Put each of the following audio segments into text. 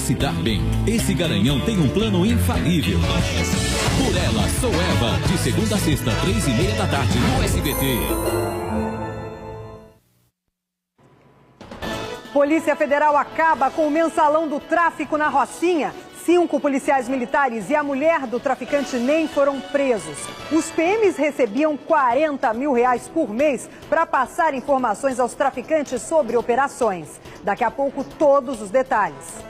se dar bem. Esse garanhão tem um plano infalível. Por Ela, Sou Eva, de segunda a sexta, 3h30 da tarde, no SBT. Polícia Federal acaba com o mensalão do tráfico na Rocinha. 5 policiais militares e a mulher do traficante Ney foram presos. Os PMs recebiam R$40 mil por mês para passar informações aos traficantes sobre operações. Daqui a pouco, todos os detalhes.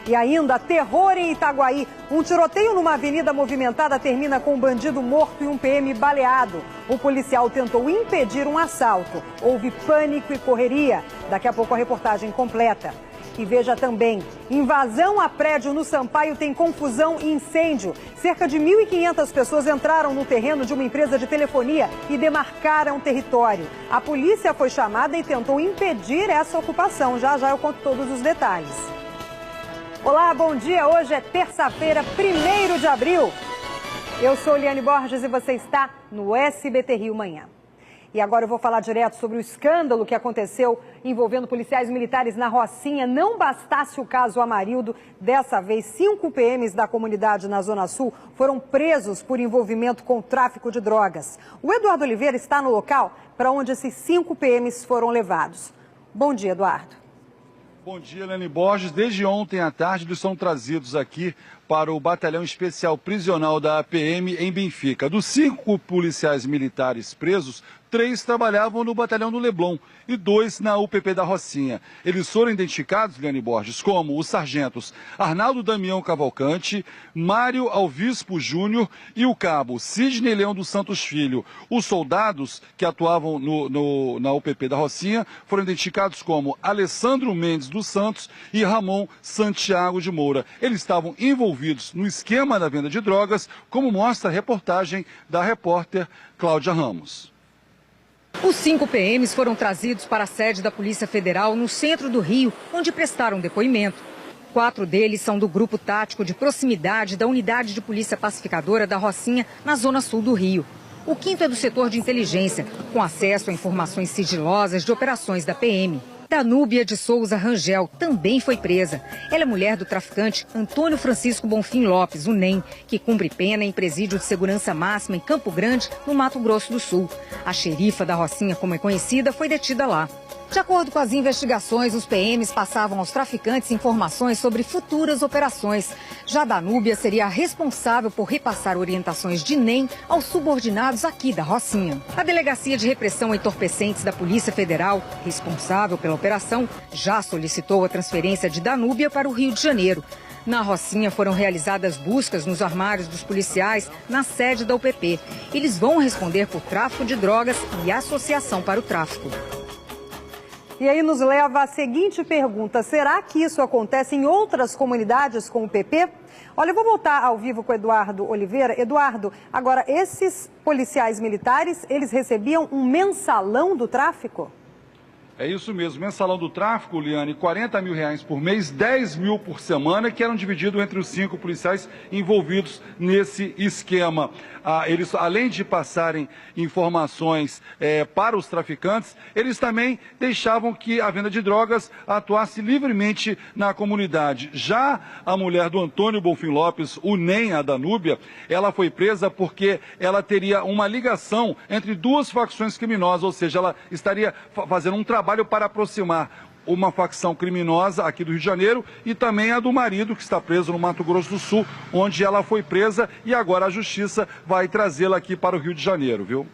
E ainda, terror em Itaguaí. Um tiroteio numa avenida movimentada termina com um bandido morto e um PM baleado. O policial tentou impedir um assalto. Houve pânico e correria. Daqui a pouco a reportagem completa. E veja também, invasão a prédio no Sampaio tem confusão e incêndio. Cerca de 1.500 pessoas entraram no terreno de uma empresa de telefonia e demarcaram território. A polícia foi chamada e tentou impedir essa ocupação. Já já eu conto todos os detalhes. Olá, bom dia. Hoje é terça-feira, 1º de abril. Eu sou Liane Borges e você está no SBT Rio Manhã. E agora eu vou falar direto sobre o escândalo que aconteceu envolvendo policiais militares na Rocinha. Não bastasse o caso Amarildo, dessa vez 5 PMs da comunidade na Zona Sul foram presos por envolvimento com tráfico de drogas. O Eduardo Oliveira está no local para onde esses 5 PMs foram levados. Bom dia, Eduardo. Bom dia, Liane Borges. Desde ontem à tarde eles são trazidos aqui para o Batalhão Especial Prisional da PM em Benfica. Dos 5 policiais militares presos, 3 trabalhavam no Batalhão do Leblon e 2 na UPP da Rocinha. Eles foram identificados, Liane Borges, como os sargentos Arnaldo Damião Cavalcante, Mário Alvispo Júnior e o cabo Sidney Leão dos Santos Filho. Os soldados que atuavam na UPP da Rocinha foram identificados como Alessandro Mendes dos Santos e Ramon Santiago de Moura. Eles estavam envolvidos no esquema da venda de drogas, como mostra a reportagem da repórter Cláudia Ramos. Os 5 PMs foram trazidos para a sede da Polícia Federal no centro do Rio, onde prestaram depoimento. 4 deles são do Grupo Tático de Proximidade da Unidade de Polícia Pacificadora da Rocinha, na Zona Sul do Rio. O 5º é do setor de inteligência, com acesso a informações sigilosas de operações da PM. Danúbia de Souza Rangel também foi presa. Ela é mulher do traficante Antônio Francisco Bonfim Lopes, o NEM, que cumpre pena em presídio de segurança máxima em Campo Grande, no Mato Grosso do Sul. A xerifa da Rocinha, como é conhecida, foi detida lá. De acordo com as investigações, os PMs passavam aos traficantes informações sobre futuras operações. Já Danúbia seria a responsável por repassar orientações de NEM aos subordinados aqui da Rocinha. A Delegacia de Repressão a Entorpecentes da Polícia Federal, responsável pela operação, já solicitou a transferência de Danúbia para o Rio de Janeiro. Na Rocinha foram realizadas buscas nos armários dos policiais na sede da UPP. Eles vão responder por tráfico de drogas e associação para o tráfico. E aí nos leva à seguinte pergunta: será que isso acontece em outras comunidades com o PP? Olha, eu vou voltar ao vivo com o Eduardo Oliveira. Eduardo, agora, esses policiais militares, eles recebiam um mensalão do tráfico? É isso mesmo, mensalão do tráfico, Liane, R$40 mil por mês, 10 mil por semana, que eram divididos entre os 5 policiais envolvidos nesse esquema. Eles, além de passarem informações para os traficantes, eles também deixavam que a venda de drogas atuasse livremente na comunidade. Já a mulher do Antônio Bonfim Lopes, o NEM, a Danúbia, ela foi presa porque ela teria uma ligação entre 2 facções criminosas, ou seja, ela estaria fazendo um trabalho para aproximar uma facção criminosa aqui do Rio de Janeiro e também a do marido, que está preso no Mato Grosso do Sul, onde ela foi presa e agora a Justiça vai trazê-la aqui para o Rio de Janeiro, viu?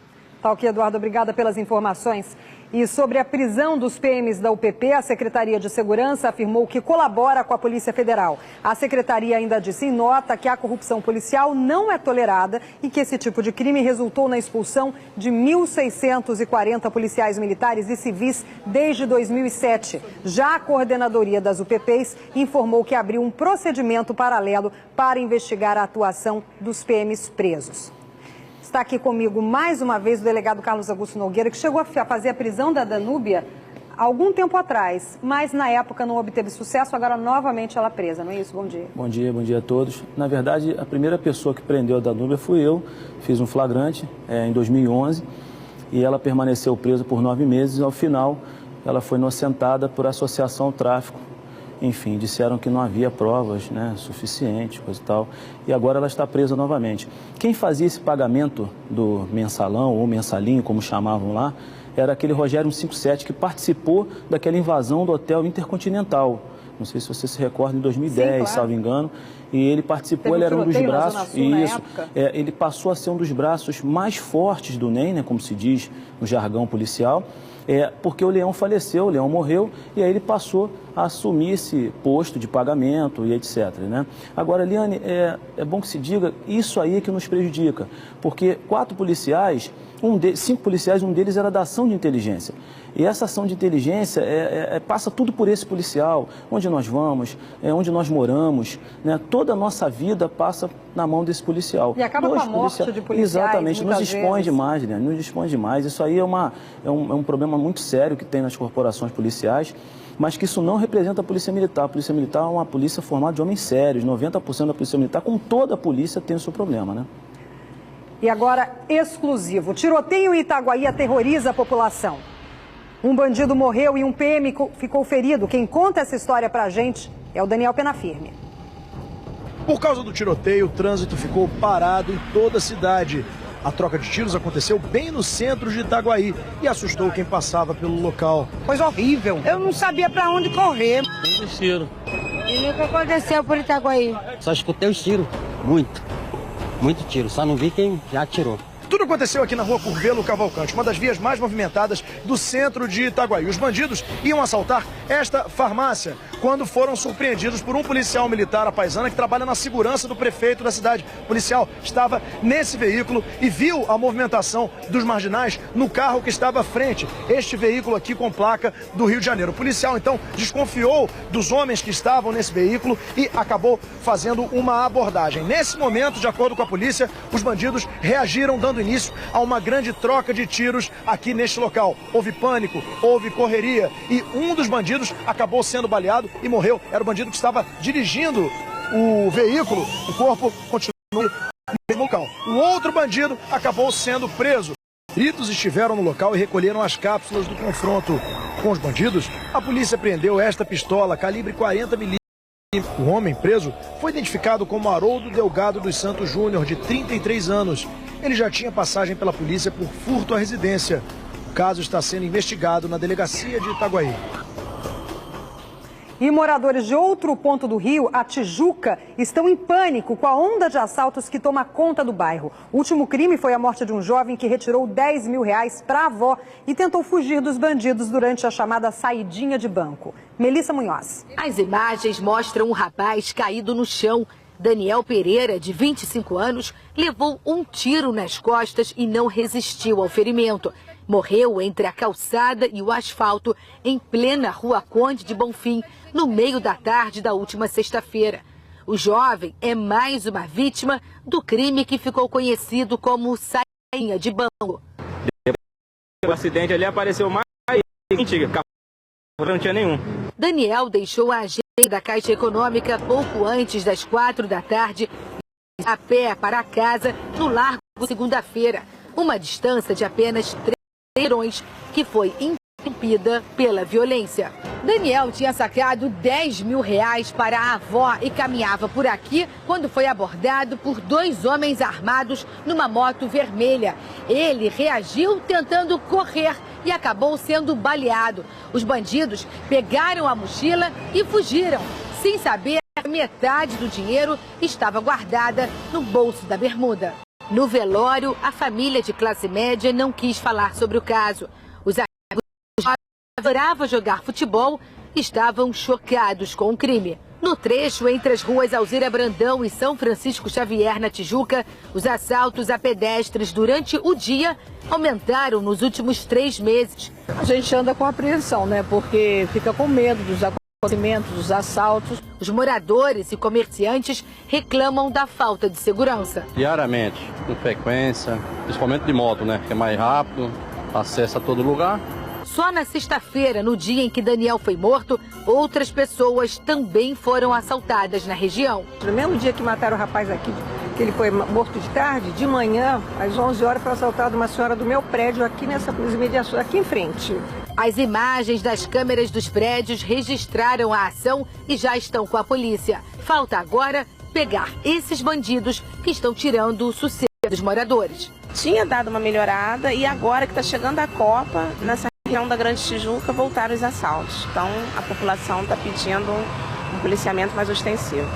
Tá ok, Eduardo, obrigada pelas informações. E sobre a prisão dos PMs da UPP, a Secretaria de Segurança afirmou que colabora com a Polícia Federal. A Secretaria ainda disse em nota que a corrupção policial não é tolerada e que esse tipo de crime resultou na expulsão de 1.640 policiais militares e civis desde 2007. Já a coordenadoria das UPPs informou que abriu um procedimento paralelo para investigar a atuação dos PMs presos. Está aqui comigo mais uma vez o delegado Carlos Augusto Nogueira, que chegou a fazer a prisão da Danúbia há algum tempo atrás, mas na época não obteve sucesso, agora novamente ela presa, não é isso? Bom dia. Bom dia a todos. Na verdade, a primeira pessoa que prendeu a Danúbia fui eu, fiz um flagrante em 2011 e ela permaneceu presa por 9 meses. Ao final, ela foi inocentada por associação ao tráfico enfim, disseram que não havia provas, né, suficientes, coisa e tal, e agora ela está presa novamente. Quem fazia esse pagamento do mensalão, ou mensalinho, como chamavam lá, era aquele Rogério 157, que participou daquela invasão do Hotel Intercontinental. Não sei se você se recorda, em 2010, sim, claro, salvo engano, e ele participou, ele era um dos braços, isso, ele passou a ser um dos braços mais fortes do NEM, né, como se diz no jargão policial, porque o Leão faleceu, o Leão morreu, e aí ele passou a assumir esse posto de pagamento e etc, né? Agora, Eliane, é bom que se diga, isso aí é que nos prejudica, porque 5 policiais, um deles era da ação de inteligência. E essa ação de inteligência passa tudo por esse policial, onde nós vamos, onde nós moramos, né? Toda a nossa vida passa na mão desse policial. E acaba com a morte de policiais. Exatamente, nos expõe demais, né? Nos expõe demais. Isso aí é um problema muito sério que tem nas corporações policiais, mas que isso não representa a Polícia Militar. A Polícia Militar é uma polícia formada de homens sérios, 90% da Polícia Militar, como toda a polícia, tem o seu problema, né? E agora, exclusivo. Tiroteio em Itaguaí aterroriza a população. Um bandido morreu e um PM ficou ferido. Quem conta essa história pra gente é o Daniel Penafirme. Por causa do tiroteio, o trânsito ficou parado em toda a cidade. A troca de tiros aconteceu bem no centro de Itaguaí e assustou quem passava pelo local. Coisa horrível. Eu não sabia pra onde correr. Muitos tiros. E nunca aconteceu por Itaguaí. Só escutei os tiros. Muito tiro. Só não vi quem já atirou. Tudo aconteceu aqui na rua Curvelo Cavalcante, uma das vias mais movimentadas do centro de Itaguaí. Os bandidos iam assaltar esta farmácia quando foram surpreendidos por um policial militar à paisana que trabalha na segurança do prefeito da cidade. O policial estava nesse veículo e viu a movimentação dos marginais no carro que estava à frente. Este veículo aqui com placa do Rio de Janeiro. O policial, então, desconfiou dos homens que estavam nesse veículo e acabou fazendo uma abordagem. Nesse momento, de acordo com a polícia, os bandidos reagiram dando início a uma grande troca de tiros aqui neste local. Houve pânico, houve correria e um dos bandidos acabou sendo baleado e morreu. Era o bandido que estava dirigindo o veículo. O corpo continua no mesmo local. O outro bandido acabou sendo preso. Peritos estiveram no local e recolheram as cápsulas do confronto com os bandidos. A polícia prendeu esta pistola calibre 40mm. O homem preso foi identificado como Haroldo Delgado dos Santos Júnior, de 33 anos. Ele já tinha passagem pela polícia por furto à residência. O caso está sendo investigado na delegacia de Itaguaí. E moradores de outro ponto do Rio, a Tijuca, estão em pânico com a onda de assaltos que toma conta do bairro. O último crime foi a morte de um jovem que retirou R$10 mil para a avó e tentou fugir dos bandidos durante a chamada saidinha de banco. Melissa Munhoz. As imagens mostram um rapaz caído no chão. Daniel Pereira, de 25 anos, levou um tiro nas costas e não resistiu ao ferimento. Morreu entre a calçada e o asfalto, em plena Rua Conde de Bonfim, no meio da tarde da última sexta-feira. O jovem é mais uma vítima do crime que ficou conhecido como saidinha de banco. O acidente ali apareceu mais antiga, não tinha nenhum. Daniel deixou a agência da Caixa Econômica pouco antes das 4 da tarde, a pé para casa no Largo segunda-feira, uma distância de apenas 3 quarteirões que foi interrompida pela violência. Daniel tinha sacado R$10 mil para a avó e caminhava por aqui quando foi abordado por 2 homens armados numa moto vermelha. Ele reagiu tentando correr e acabou sendo baleado. Os bandidos pegaram a mochila e fugiram, sem saber que metade do dinheiro estava guardada no bolso da bermuda. No velório, a família de classe média não quis falar sobre o caso. Os amigos que adoravam jogar futebol estavam chocados com o crime. No trecho entre as ruas Alzira Brandão e São Francisco Xavier, na Tijuca, os assaltos a pedestres durante o dia aumentaram nos últimos 3 meses. A gente anda com apreensão, né? Porque fica com medo dos acontecimentos, dos assaltos. Os moradores e comerciantes reclamam da falta de segurança. Diariamente, com frequência, principalmente de moto, né? Que é mais rápido, acessa a todo lugar. Só na sexta-feira, no dia em que Daniel foi morto, outras pessoas também foram assaltadas na região. No mesmo dia que mataram o rapaz aqui, que ele foi morto de tarde, de manhã, às 11 horas, foi assaltada uma senhora do meu prédio aqui nessas imediações, aqui em frente. As imagens das câmeras dos prédios registraram a ação e já estão com a polícia. Falta agora pegar esses bandidos que estão tirando o sossego dos moradores. Tinha dado uma melhorada e agora que está chegando a Copa, nessa região da Grande Tijuca, voltaram os assaltos. Então a população está pedindo um policiamento mais ostensivo.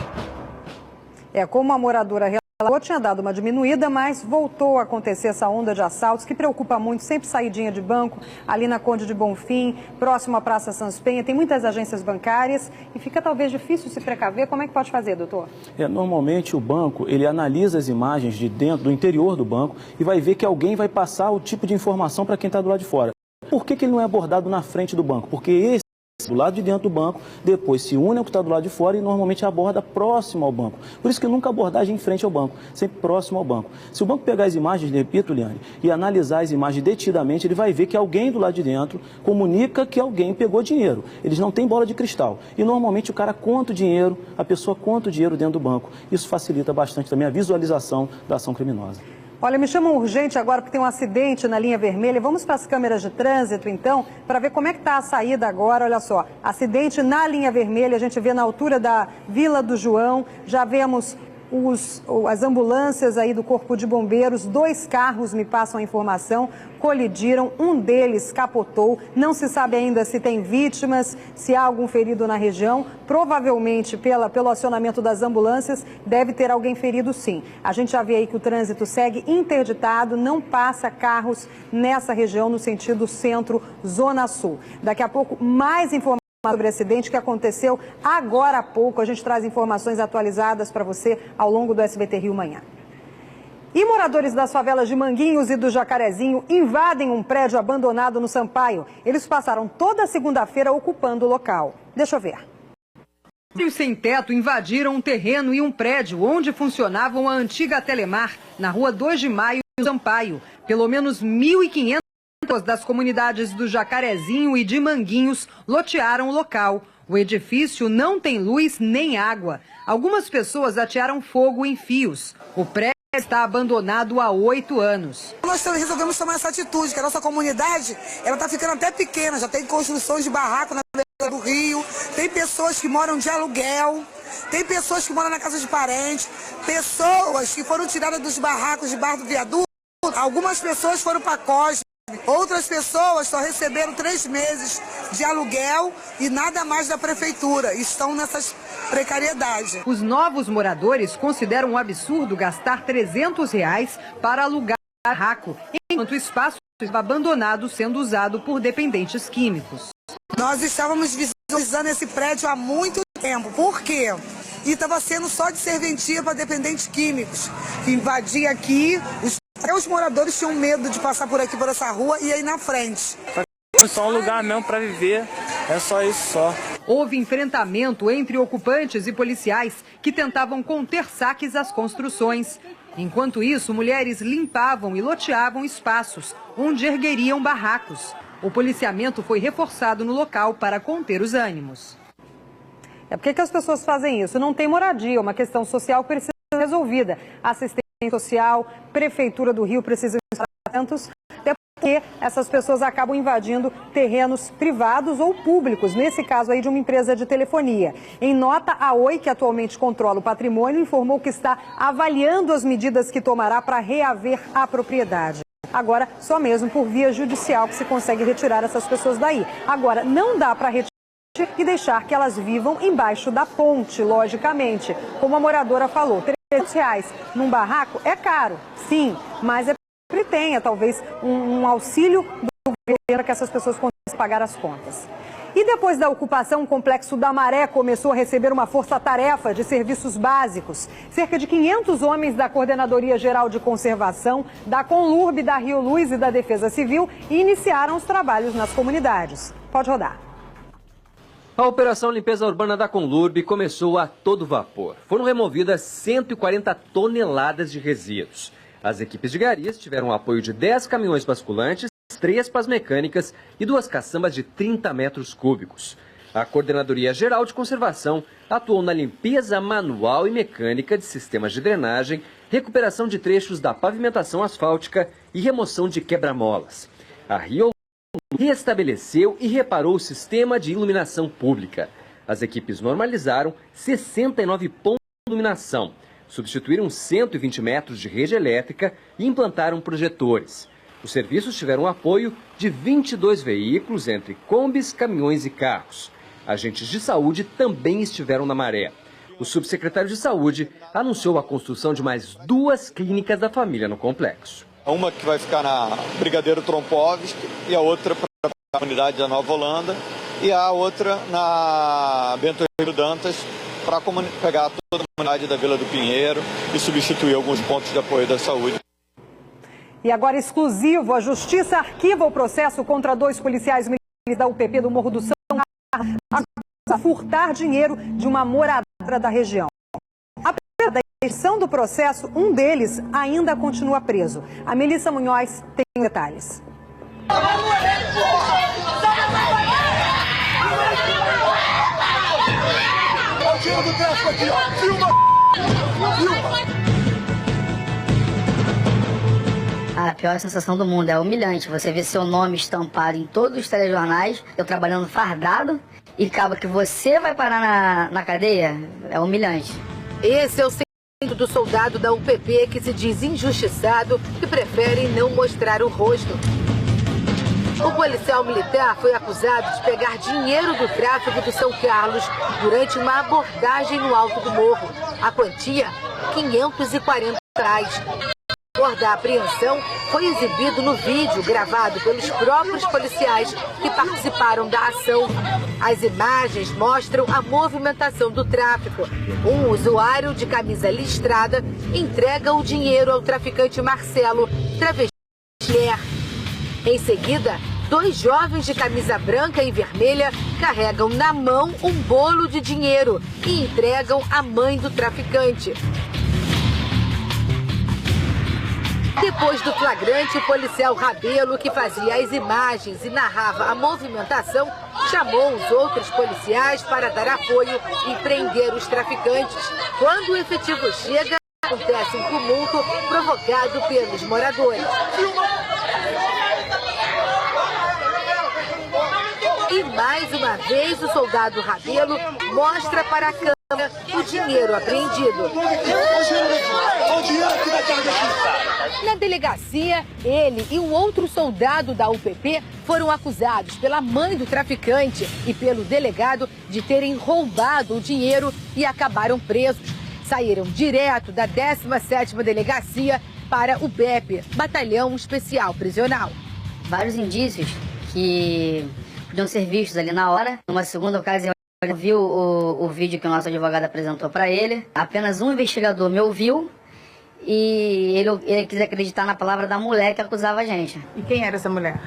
Como a moradora relatou, tinha dado uma diminuída, mas voltou a acontecer essa onda de assaltos que preocupa muito, sempre saidinha de banco, ali na Conde de Bonfim, próximo à Praça Sans Penha, tem muitas agências bancárias e fica talvez difícil se precaver. Como é que pode fazer, doutor? Normalmente o banco, ele analisa as imagens de dentro, do interior do banco e vai ver que alguém vai passar o tipo de informação para quem está do lado de fora. Por que ele não é abordado na frente do banco? Porque esse do lado de dentro do banco, depois se une ao que está do lado de fora e normalmente aborda próximo ao banco. Por isso que nunca abordagem em frente ao banco, sempre próximo ao banco. Se o banco pegar as imagens, repito, Liane, e analisar as imagens detidamente, ele vai ver que alguém do lado de dentro comunica que alguém pegou dinheiro. Eles não têm bola de cristal. E normalmente o cara conta o dinheiro, a pessoa conta o dinheiro dentro do banco. Isso facilita bastante também a visualização da ação criminosa. Olha, me chamam urgente agora porque tem um acidente na linha vermelha. Vamos para as câmeras de trânsito, então, para ver como é que está a saída agora. Olha só, acidente na linha vermelha, a gente vê na altura da Vila do João, já vemos as ambulâncias aí do Corpo de Bombeiros, 2 carros, me passam a informação, colidiram, um deles capotou, não se sabe ainda se tem vítimas, se há algum ferido na região, provavelmente pelo acionamento das ambulâncias deve ter alguém ferido sim. A gente já vê aí que o trânsito segue interditado, não passa carros nessa região no sentido centro-zona sul. Daqui a pouco mais informações sobre o acidente que aconteceu agora há pouco. A gente traz informações atualizadas para você ao longo do SBT Rio Manhã. E moradores das favelas de Manguinhos e do Jacarezinho invadem um prédio abandonado no Sampaio. Eles passaram toda a segunda-feira ocupando o local. Deixa eu ver. Os sem teto invadiram um terreno e um prédio onde funcionava a antiga Telemar, na rua 2 de Maio, no Sampaio. Pelo menos 1.500 das comunidades do Jacarezinho e de Manguinhos lotearam o local. O edifício não tem luz nem água. Algumas pessoas atearam fogo em fios. O prédio está abandonado há 8 anos. Nós resolvemos tomar essa atitude, que a nossa comunidade está ficando até pequena, já tem construções de barraco na beira do rio, tem pessoas que moram de aluguel, tem pessoas que moram na casa de parentes, pessoas que foram tiradas dos barracos de Barra do Viaduto, algumas pessoas foram para Cosme. Outras pessoas só receberam 3 meses de aluguel e nada mais da prefeitura. Estão nessas precariedades. Os novos moradores consideram um absurdo gastar R$300 para alugar barraco, enquanto o espaço estava abandonado sendo usado por dependentes químicos. Nós estávamos visualizando esse prédio há muito tempo. Por quê? E estava sendo só de serventia para dependentes químicos, que invadiam aqui. Até os moradores tinham medo de passar por aqui, por essa rua, e aí na frente. É só um lugar mesmo para viver, é só isso só. Houve enfrentamento entre ocupantes e policiais que tentavam conter saques às construções. Enquanto isso, mulheres limpavam e loteavam espaços onde ergueriam barracos. O policiamento foi reforçado no local para conter os ânimos. Por que as pessoas fazem isso? Não tem moradia, é uma questão social que precisa ser resolvida. Assistência social, Prefeitura do Rio precisam estar atentos, até porque essas pessoas acabam invadindo terrenos privados ou públicos, nesse caso aí de uma empresa de telefonia. Em nota, a Oi, que atualmente controla o patrimônio, informou que está avaliando as medidas que tomará para reaver a propriedade. Agora, só mesmo por via judicial que se consegue retirar essas pessoas daí. Agora, não dá para retirar e deixar que elas vivam embaixo da ponte, logicamente. Como a moradora falou, R$300 num barraco é caro, sim, mas é que tenha talvez um auxílio do governo para que essas pessoas consigam pagar as contas. E depois da ocupação, o Complexo da Maré começou a receber uma força-tarefa de serviços básicos. Cerca de 500 homens da Coordenadoria Geral de Conservação, da Conlurb, da Rio Luz e da Defesa Civil iniciaram os trabalhos nas comunidades. Pode rodar. A Operação Limpeza Urbana da Conlurb começou a todo vapor. Foram removidas 140 toneladas de resíduos. As equipes de garias tiveram o apoio de 10 caminhões basculantes, 3 pás mecânicas e 2 caçambas de 30 metros cúbicos. A Coordenadoria Geral de Conservação atuou na limpeza manual e mecânica de sistemas de drenagem, recuperação de trechos da pavimentação asfáltica e remoção de quebra-molas. A Rio restabeleceu e reparou o sistema de iluminação pública. As equipes normalizaram 69 pontos de iluminação, substituíram 120 metros de rede elétrica e implantaram projetores. Os serviços tiveram apoio de 22 veículos, entre combis, caminhões e carros. Agentes de saúde também estiveram na maré. O subsecretário de Saúde anunciou a construção de mais 2 clínicas da família no complexo. Uma que vai ficar na Brigadeiro Trompovski e a outra para a unidade da Nova Holanda e a outra na Bento Ribeiro Dantas para pegar toda a comunidade da Vila do Pinheiro e substituir alguns pontos de apoio da saúde. E agora exclusivo, a Justiça arquiva o processo contra 2 policiais militares da UPP do Morro do São Carlos a furtar dinheiro de uma moradora da região. Apesar da extinção do processo, um deles ainda continua preso. A Melissa Munhoz tem detalhes. A pior sensação do mundo, é humilhante. Você vê seu nome estampado em todos os telejornais, eu trabalhando fardado, e acaba que você vai parar na cadeia, é humilhante. Esse é o sentimento do soldado da UPP que se diz injustiçado e prefere não mostrar o rosto. O policial militar foi acusado de pegar dinheiro do tráfico do São Carlos durante uma abordagem no alto do morro. A quantia, R$540. O valor da apreensão foi exibido no vídeo gravado pelos próprios policiais que participaram da ação. As imagens mostram a movimentação do tráfico. Um usuário de camisa listrada entrega o dinheiro ao traficante Marcelo, travesti mulher. Em seguida, 2 jovens de camisa branca e vermelha carregam na mão um bolo de dinheiro e entregam à mãe do traficante. Depois do flagrante, o policial Rabelo, que fazia as imagens e narrava a movimentação, chamou os outros policiais para dar apoio e prender os traficantes. Quando o efetivo chega, acontece um tumulto provocado pelos moradores. E mais uma vez o soldado Rabelo mostra para a câmera o dinheiro apreendido. Na delegacia, ele e um outro soldado da UPP foram acusados pela mãe do traficante e pelo delegado de terem roubado o dinheiro e acabaram presos. Saíram direto da 17ª Delegacia para o BEP, Batalhão Especial Prisional. Vários indícios que podiam ser vistos ali na hora. Numa segunda ocasião, ele viu o vídeo que o nosso advogado apresentou para ele. Apenas um investigador me ouviu e ele quis acreditar na palavra da mulher que acusava a gente. E quem era essa mulher?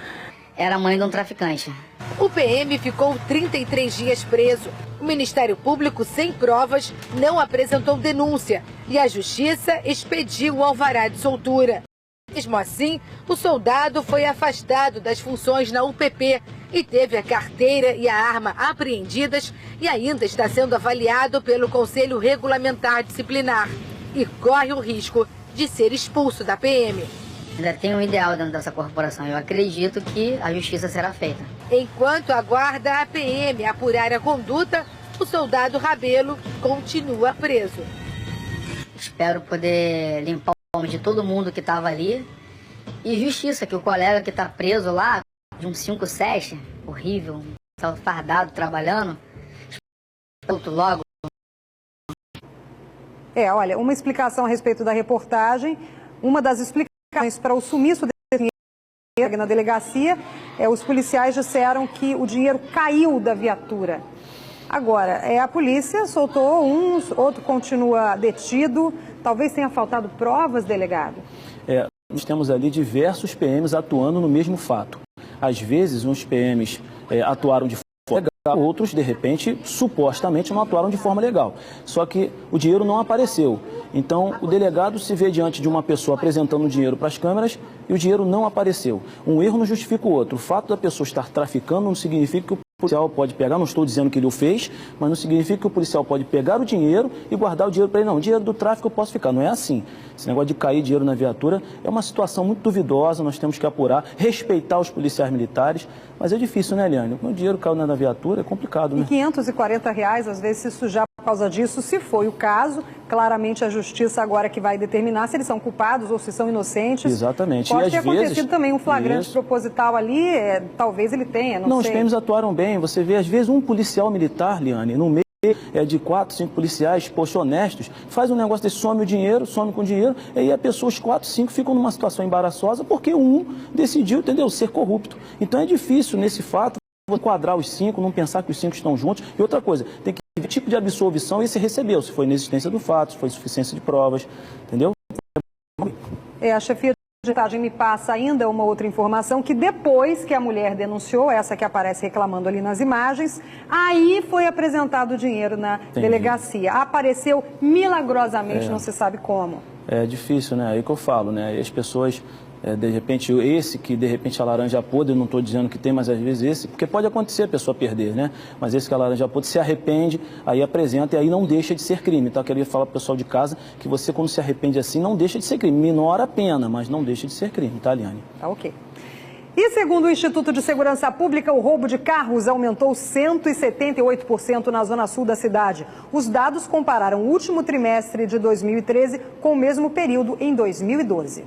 Era a mãe de um traficante. O PM ficou 33 dias preso. O Ministério Público, sem provas, não apresentou denúncia e a Justiça expediu o alvará de soltura. Mesmo assim, o soldado foi afastado das funções na UPP e teve a carteira e a arma apreendidas e ainda está sendo avaliado pelo Conselho Regulamentar Disciplinar e corre o risco de ser expulso da PM. Ainda tem um ideal dentro dessa corporação. Eu acredito que a justiça será feita. Enquanto aguarda a PM apurar a conduta, o soldado Rabelo continua preso. Espero poder limpar o nome de todo mundo que estava ali. E justiça, que o colega que está preso lá, de um 5-7, horrível, estava fardado, trabalhando, logo. Olha, uma explicação a respeito da reportagem, uma das explicações para o sumiço desse dinheiro na delegacia, os policiais disseram que o dinheiro caiu da viatura. Agora, a polícia soltou uns, outro continua detido, talvez tenha faltado provas, delegado? Nós temos ali diversos PMs atuando no mesmo fato. Às vezes, uns PMs atuaram de forma legal, outros, de repente, supostamente não atuaram de forma legal. Só que o dinheiro não apareceu. Então, o delegado se vê diante de uma pessoa apresentando o dinheiro para as câmeras e o dinheiro não apareceu. Um erro não justifica o outro. O fato da pessoa estar traficando não significa que o policial pode pegar, não estou dizendo que ele o fez, mas não significa que o policial pode pegar o dinheiro e guardar o dinheiro para ele. Não, o dinheiro do tráfico eu posso ficar, não é assim. Esse negócio de cair dinheiro na viatura é uma situação muito duvidosa, nós temos que apurar, respeitar os policiais militares, mas é difícil, né, Eliane? Quando o dinheiro caiu na viatura é complicado, né? E R$540, às vezes, se sujar por causa disso, se foi o caso, claramente a justiça agora que vai determinar se eles são culpados ou se são inocentes. Exatamente. Pode e ter acontecido também um flagrante proposital ali, talvez ele tenha, não sei. Os PMs atuaram bem, você vê às vezes um policial militar, Liane, no meio de 4, 5 policiais, poxa, honestos, faz um negócio desse, some o dinheiro, some com o dinheiro, e aí as pessoas, 4, 5, ficam numa situação embaraçosa porque um decidiu, entendeu, ser corrupto. Então é difícil nesse fato enquadrar os 5, não pensar que os 5 estão juntos. E outra coisa, tem que ver tipo de absolvição e se recebeu, se foi inexistência do fato, se foi insuficiência de provas, entendeu? A chefia de reportagem me passa ainda uma outra informação, que depois que a mulher denunciou, essa que aparece reclamando ali nas imagens, aí foi apresentado o dinheiro na delegacia. Apareceu milagrosamente, não se sabe como. É difícil, né? É aí que eu falo, né? E as pessoas, de repente, esse que de repente a laranja podre, eu não estou dizendo que tem, mas às vezes esse, porque pode acontecer a pessoa perder, né? Mas esse que é a laranja podre se arrepende, aí apresenta e aí não deixa de ser crime. Então eu queria falar para o pessoal de casa que você, quando se arrepende assim, não deixa de ser crime. Minora a pena, mas não deixa de ser crime, tá, Liane? Tá ok. E segundo o Instituto de Segurança Pública, o roubo de carros aumentou 178% na zona sul da cidade. Os dados compararam o último trimestre de 2013 com o mesmo período em 2012.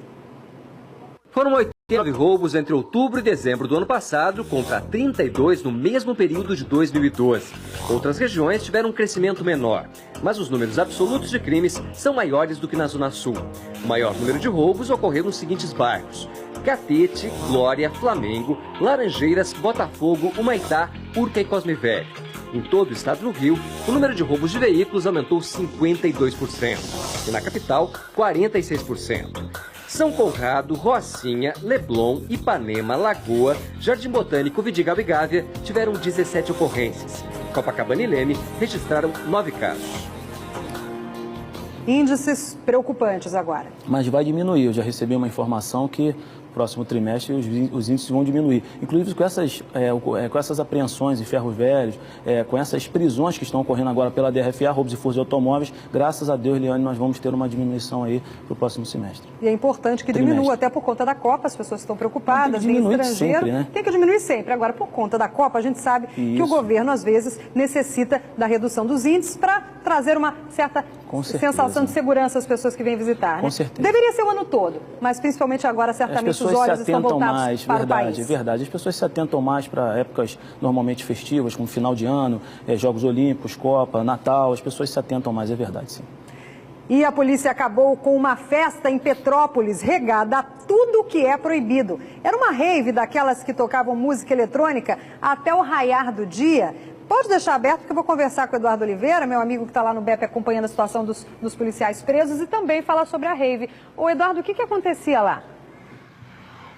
Foram 89 roubos entre outubro e dezembro do ano passado, contra 32 no mesmo período de 2012. Outras regiões tiveram um crescimento menor, mas os números absolutos de crimes são maiores do que na Zona Sul. O maior número de roubos ocorreu nos seguintes bairros: Catete, Glória, Flamengo, Laranjeiras, Botafogo, Humaitá, Urca e Cosme Velho. Em todo o estado do Rio, o número de roubos de veículos aumentou 52%, e na capital, 46%. São Conrado, Rocinha, Leblon, Ipanema, Lagoa, Jardim Botânico, Vidigal e Gávea tiveram 17 ocorrências. Copacabana e Leme registraram 9 casos. Índices preocupantes agora. Mas vai diminuir. Eu já recebi uma informação que no próximo trimestre os índices vão diminuir. Inclusive com essas apreensões em ferros velhos, com essas prisões que estão ocorrendo agora pela DRFA, roubos e furtos de automóveis, graças a Deus, Liane, nós vamos ter uma diminuição aí para o próximo semestre. E é importante que diminua, até por conta da Copa, as pessoas estão preocupadas, tem estrangeiro, sempre, né? Tem que diminuir sempre. Agora, por conta da Copa, a gente sabe que o governo, às vezes, necessita da redução dos índices para trazer uma certa sensação de segurança às pessoas que vêm visitar. Né? Com certeza. Deveria ser o ano todo, mas principalmente agora, certamente, os olhos estão voltados para o país. É verdade. As pessoas se atentam mais para épocas normalmente festivas, como final de ano, Jogos Olímpicos, Copa, Natal. As pessoas se atentam mais, é verdade, sim. E a polícia acabou com uma festa em Petrópolis, regada a tudo que é proibido. Era uma rave daquelas que tocavam música eletrônica até o raiar do dia. Pode deixar aberto, porque eu vou conversar com o Eduardo Oliveira, meu amigo que está lá no BEP acompanhando a situação dos policiais presos, e também falar sobre a rave. Ô Eduardo, o que acontecia lá?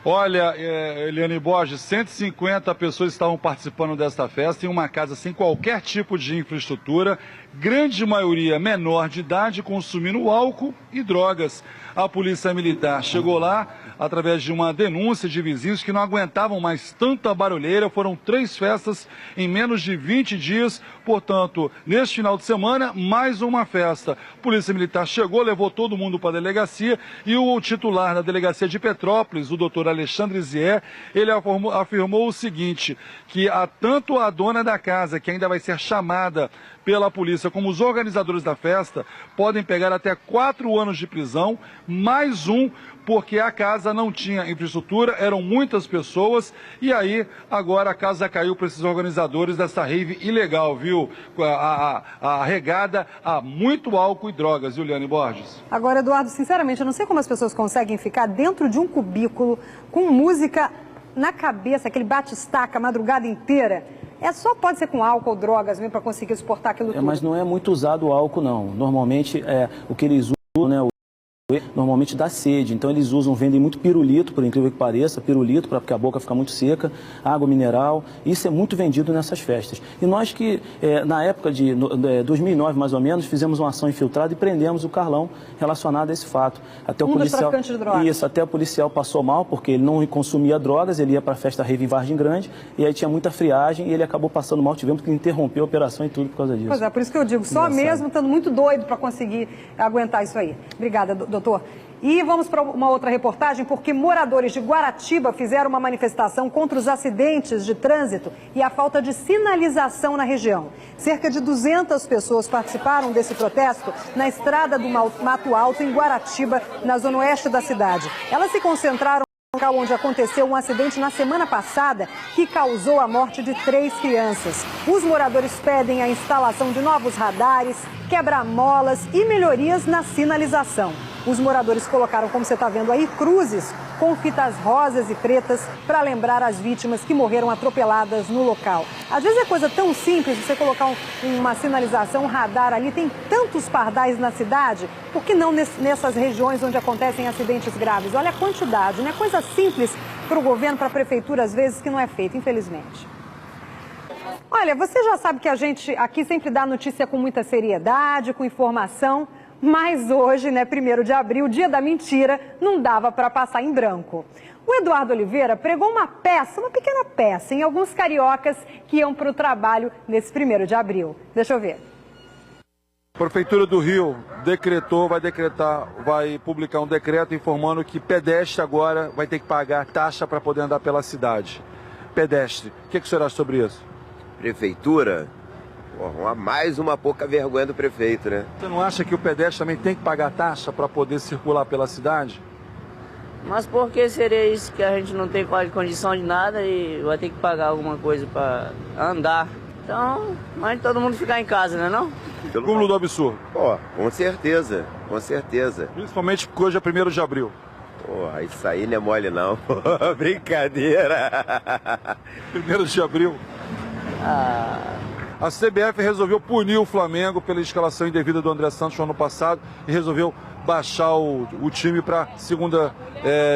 Olha, Eliane Borges, 150 pessoas estavam participando desta festa em uma casa sem qualquer tipo de infraestrutura, grande maioria menor de idade, consumindo álcool e drogas. A polícia militar chegou lá através de uma denúncia de vizinhos que não aguentavam mais tanta barulheira. Foram 3 festas em menos de 20 dias, portanto, neste final de semana, mais uma festa. A polícia militar chegou, levou todo mundo para a delegacia e o titular da delegacia de Petrópolis, o doutor Alexandre Zier, ele afirmou o seguinte, que tanto a dona da casa, que ainda vai ser chamada pela polícia, como os organizadores da festa, podem pegar até 4 anos de prisão, mais um, porque a casa não tinha infraestrutura, eram muitas pessoas, e aí agora a casa caiu para esses organizadores dessa rave ilegal, viu? A regada a muito álcool e drogas, Juliane Borges. Agora, Eduardo, sinceramente, eu não sei como as pessoas conseguem ficar dentro de um cubículo com música na cabeça, aquele bate-estaca a madrugada inteira. Só pode ser com álcool ou drogas mesmo para conseguir suportar aquilo tudo. Mas não é muito usado o álcool, não. Normalmente, o que eles usam, né? normalmente dá sede, então eles vendem muito pirulito, por incrível que pareça, pirulito, porque a boca fica muito seca, água mineral, isso é muito vendido nessas festas. E nós que, na época de 2009, mais ou menos, fizemos uma ação infiltrada e prendemos o Carlão relacionado a esse fato. Até o policial, dos traficantes de drogas. Isso, até o policial passou mal, porque ele não consumia drogas, ele ia para a festa rave em Vargem Grande, e aí tinha muita friagem, e ele acabou passando mal, tivemos que interromper a operação e tudo por causa disso. Pois é, por isso que eu digo, só mesmo estando muito doido para conseguir aguentar isso aí. Obrigada, doutor. E vamos para uma outra reportagem, porque moradores de Guaratiba fizeram uma manifestação contra os acidentes de trânsito e a falta de sinalização na região. Cerca de 200 pessoas participaram desse protesto na estrada do Mato Alto, em Guaratiba, na zona oeste da cidade. Elas se concentraram no local onde aconteceu um acidente na semana passada que causou a morte de 3 crianças. Os moradores pedem a instalação de novos radares, quebra-molas e melhorias na sinalização. Os moradores colocaram, como você está vendo aí, cruzes com fitas rosas e pretas para lembrar as vítimas que morreram atropeladas no local. Às vezes é coisa tão simples você colocar uma sinalização, um radar ali. Tem tantos pardais na cidade, por que não nessas regiões onde acontecem acidentes graves? Olha a quantidade, né? Coisa simples para o governo, para a prefeitura, às vezes, que não é feita, infelizmente. Olha, você já sabe que a gente aqui sempre dá notícia com muita seriedade, com informação. Mas hoje, né, 1º de abril, dia da mentira, não dava para passar em branco. O Eduardo Oliveira pregou uma pequena peça, em alguns cariocas que iam para o trabalho nesse 1º de abril. Deixa eu ver. A Prefeitura do Rio vai publicar um decreto informando que pedestre agora vai ter que pagar taxa para poder andar pela cidade. Pedestre. O que o senhor acha sobre isso? Prefeitura? Mais uma pouca vergonha do prefeito, né? Você não acha que o pedestre também tem que pagar taxa para poder circular pela cidade? Mas por que seria isso, que a gente não tem quase condição de nada e vai ter que pagar alguma coisa para andar? Então, mas todo mundo ficar em casa, né não? Cúmulo do absurdo. Com certeza, com certeza. Principalmente porque hoje é 1º de abril. Isso aí não é mole não, brincadeira. 1º de abril. A CBF resolveu punir o Flamengo pela escalação indevida do André Santos no ano passado e resolveu baixar o time para a 2ª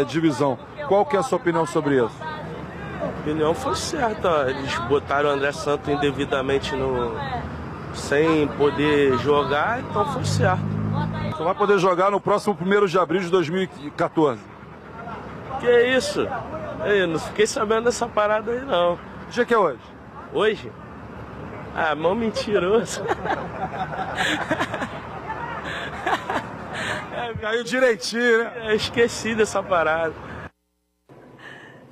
divisão. Qual que é a sua opinião sobre isso? A opinião foi certa. Eles botaram o André Santos indevidamente sem poder jogar, então foi certo. Só vai poder jogar no próximo 1º de abril de 2014. Que isso? Eu não fiquei sabendo dessa parada aí não. Que dia que é hoje? Hoje? Mão mentiroso. Caiu direitinho, né? Eu esqueci dessa parada.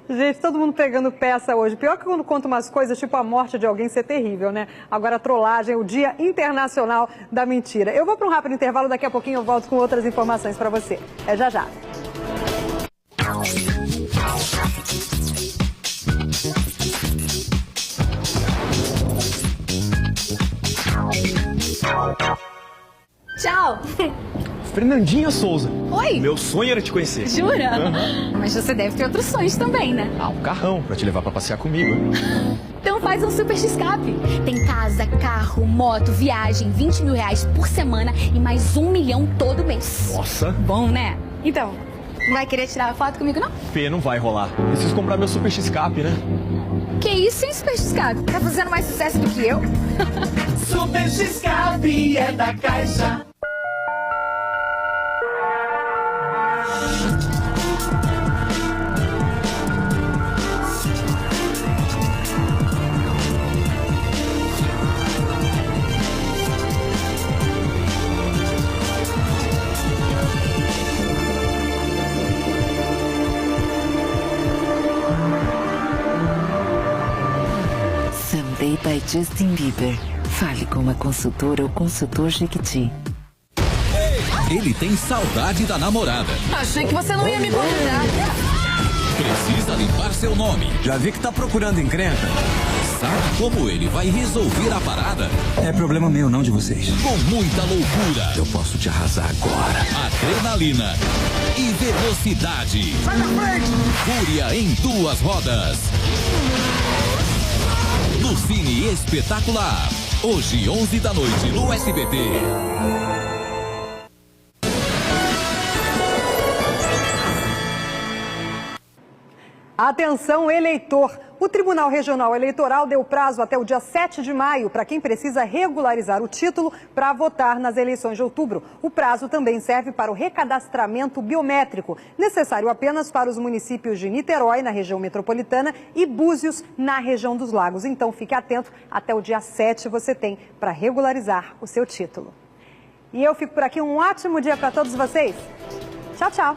Gente, todo mundo pegando peça hoje. Pior que quando conta umas coisas, tipo a morte de alguém, ser terrível, né? Agora a trollagem, o Dia Internacional da Mentira. Eu vou para um rápido intervalo, daqui a pouquinho eu volto com outras informações para você. É já já. Tchau! Fernandinha Souza. Oi! Meu sonho era te conhecer. Jura? Mas você deve ter outros sonhos também, né? Um carrão pra te levar pra passear comigo. Então faz um super escape. Tem casa, carro, moto, viagem, 20 mil reais por semana e mais 1 milhão todo mês. Nossa! Bom, né? Então, não vai querer tirar foto comigo, não? Fê, não vai rolar. Preciso comprar meu super escape, né? Que isso, hein, super escape? Tá fazendo mais sucesso do que eu? Super escape é da Caixa. Someday by Justin Bieber. Fale com uma consultora ou consultor Jequiti. Ele tem saudade da namorada. Achei que você não ia me convidar. Precisa limpar seu nome. Já vi que tá procurando encrenca. Sabe como ele vai resolver a parada? É problema meu, não de vocês. Com muita loucura. Eu posso te arrasar agora. Adrenalina e velocidade. Sai da frente! Fúria em 2 rodas. No Cine Espetacular. Hoje, 11 da noite, no SBT. Atenção, eleitor! O Tribunal Regional Eleitoral deu prazo até o dia 7 de maio para quem precisa regularizar o título para votar nas eleições de outubro. O prazo também serve para o recadastramento biométrico, necessário apenas para os municípios de Niterói, na região metropolitana, e Búzios, na região dos Lagos. Então, fique atento, até o dia 7 você tem para regularizar o seu título. E eu fico por aqui, um ótimo dia para todos vocês. Tchau, tchau!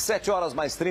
Sete horas mais 30.